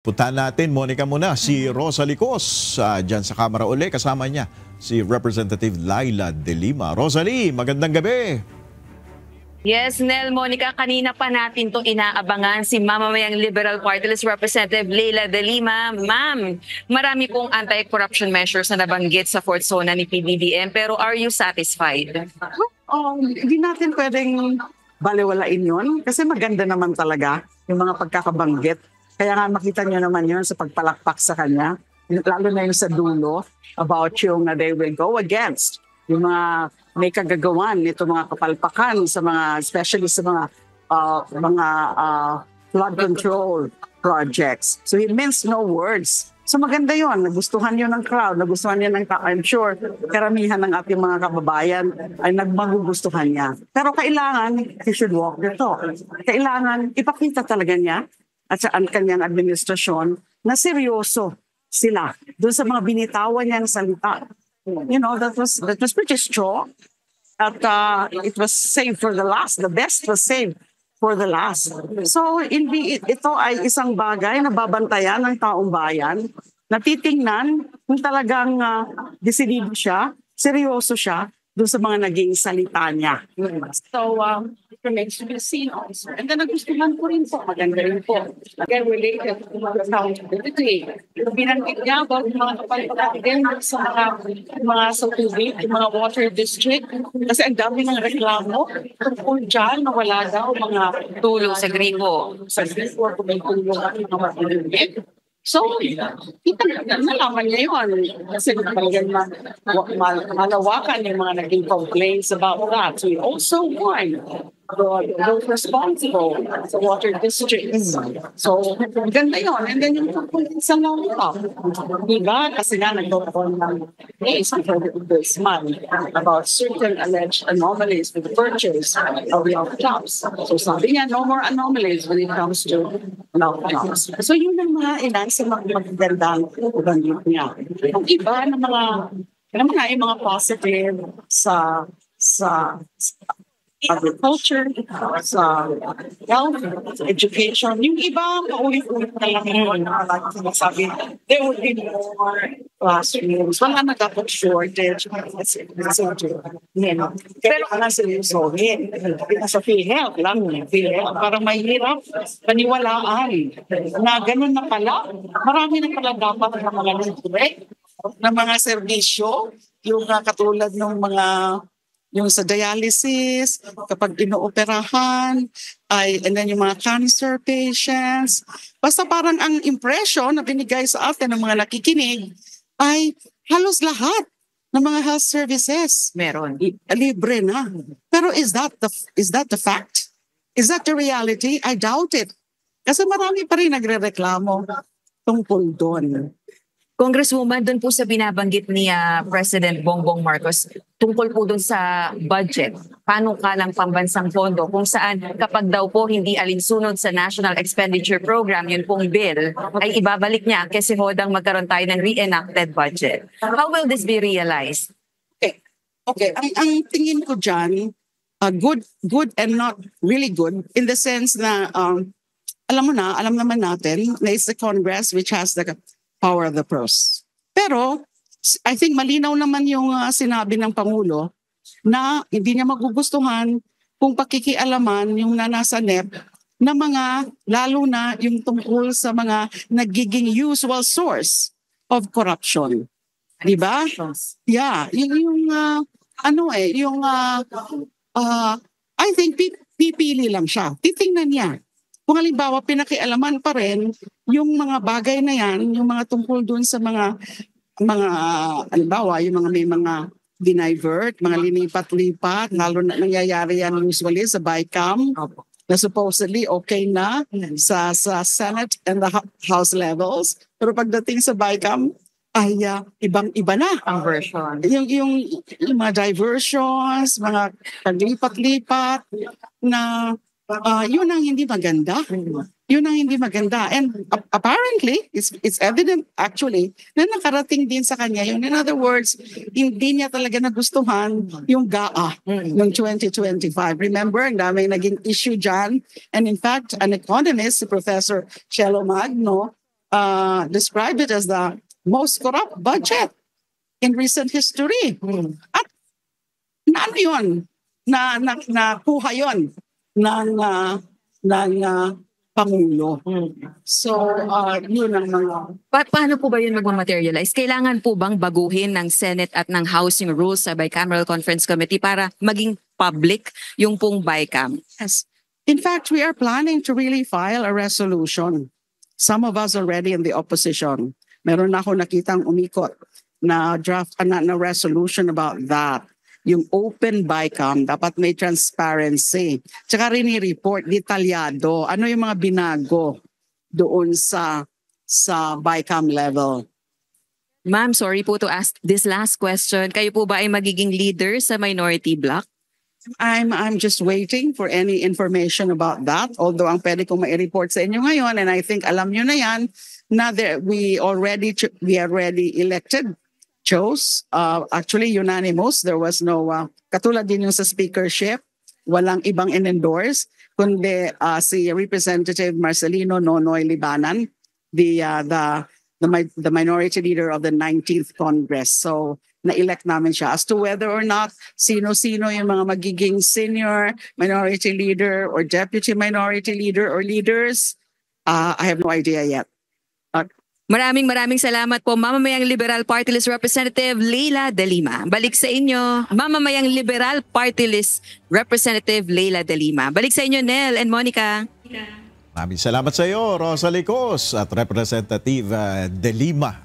Puntahan natin, Monica muna, si Rosa Licos, dyan sa Kamara uli. Kasama niya si Representative Laila De Lima. Rosalie, magandang gabi. Yes, Nel, Monica, kanina pa natin to inaabangan si mamamayang Liberal Party List Representative Laila De Lima. Ma'am, marami pong anti-corruption measures na nabanggit sa fourth zona ni PBBM, pero are you satisfied? Hindi natin pwedeng baliwalain yun kasi maganda naman talaga yung mga pagkakabanggit. Kaya nga makita niyo naman yun sa pagpalakpak sa kanya, lalo na yung sa dulo about yung they will go against yung mga may kagagawan nito mga kapalpakan sa mga, especially sa mga flood control projects. So he means no words. So maganda yon, nagustuhan yun ng crowd, nagustuhan yun ng, I'm sure, karamihan ng ating mga kababayan ay nagmagugustuhan niya. Pero kailangan, he should walk the talk. Kailangan ipakita talaga niya at sa kanyang administrasyon na seryoso sila doon sa mga binitawan niyang salita. You know, that was pretty strong. At it was saved for the last. The best was saved for the last. So ito ay isang bagay na babantayan ng taong bayan, na titingnan kung talagang desidido siya, seryoso siya doon sa mga naging salita niya. So, it remains to be seen also. And then nagustuhan ko rin po, maganda rin po. Again, related to accountability. Binanggit niya about mga kapalpakatin sa mga sa tubig, yung mga water district. Kasi ang dami ng reklamo tungkol dyan na wala daw mga Tulong sa gripo. Sa gripo, kung may tulong at mga matulungin. So, nalaman niya yun. Kasi talagang malawakan yung mga naging complaints about that. So, we also warn those responsible sa water districts. So, ganda yun. And then yung tungkol sa law. Diba? Kasi nga nagkaroon ng case before this month about certain alleged anomalies with the purchase of laptops. So, sabi niya, no more anomalies when it comes to laptops. So, yun ang mga ilan sa magagandang ubanggit niya. Ang iba na yung mga positive sa agriculture, sa health, education. Yung iba, paulit-ulit na lang yun. Sinasabi, there would be more classrooms. Wala na dapat shortage. Pero wala seryosohin. Sa PhilHealth lang. PhilHealth, parang mahirap paniwalaan na ganun na pala. Marami na pala dapat na mga libre na mga serbisyo, yung katulad ng mga yung sa dialysis, kapag inooperahan, and then yung mga cancer patients. Basta parang ang impression na binigay sa atin ng mga nakikinig ay halos lahat ng mga health services Meron. Libre na. Pero is that the fact? Is that the reality? I doubt it. Kasi marami pa rin nagrereklamo tungkol doon. Congresswoman, doon po sa binabanggit ni President Bongbong Marcos, tungkol po doon sa budget, panukalang pambansang pondo, kung saan kapag daw po hindi alinsunod sa National Expenditure Program, yun pong bill, ay ibabalik niya kasi hodang magkaroon tayo ng reenacted budget. How will this be realized? Okay. Ang tingin ko dyan, good and not really good in the sense na, alam naman natin na it's the Congress which has the power of the purse. Pero, I think malinaw naman yung sinabi ng Pangulo na hindi niya magugustuhan kung pakikialaman yung nasa NEP na mga, lalo na yung tungkol sa mga nagiging usual source of corruption. Diba? Yeah. I think pipili lang siya. Titingnan niya. Kung halimbawa, pinakialaman pa rin yung mga bagay na yan, yung mga tungkol dun sa mga halimbawa, yung mga may mga dinivert, mga linipat-lipat, lalo na nangyayari yan usually sa BICAM, na supposedly okay na sa Senate and the House levels. Pero pagdating sa BICAM, ay ibang-iba na. Ang version. Yung mga diversions, mga paglipat-lipat na yun ang hindi maganda. Yun ang hindi maganda. And apparently, it's evident actually na nakarating din sa kanya yun. In other words, hindi niya talaga nagustuhan yung GAA ng 2025. Remember, ang daming naging issue dyan. And in fact, an economist, si Professor Chelo Magno, described it as the most corrupt budget in recent history. At ano yun? Nakuha yun ng Pangulo. So, yun ang mga... Paano po ba yun magmamaterialize? Kailangan po bang baguhin ng Senate at ng House yung rules sa Bicameral Conference Committee para maging public yung pong BICAM? Yes. In fact, we are planning to really file a resolution. Some of us already in the opposition. Meron na ako nakitang umikot na draft na resolution about that. Yung open BICAM, dapat may transparency. Tsaka rin i-report detalyado. Ano yung mga binago doon sa BICAM level. Ma'am, sorry po to ask this last question. Kayo po ba ay magiging leader sa minority bloc? I'm just waiting for any information about that. Although ang pwede kong mai-report sa inyo ngayon, and I think alam nyo na yan, na we already elected, chose, actually unanimous. There was no, katulad din yung sa speakership, walang ibang in-endorse, kundi si Representative Marcelino Nonoy Libanan, the minority leader of the 19th Congress. So, na-elect namin siya. As to whether or not sino-sino yung mga magiging senior minority leader or deputy minority leader or leaders, I have no idea yet. Maraming salamat po, Mamamayang Liberal Party List Representative Leila De Lima. Balik sa inyo, Mamamayang Liberal Party List Representative Leila De Lima. Balik sa inyo, Nel and Monica. Maraming salamat sa iyo, Rosa Licos at Representative De Lima.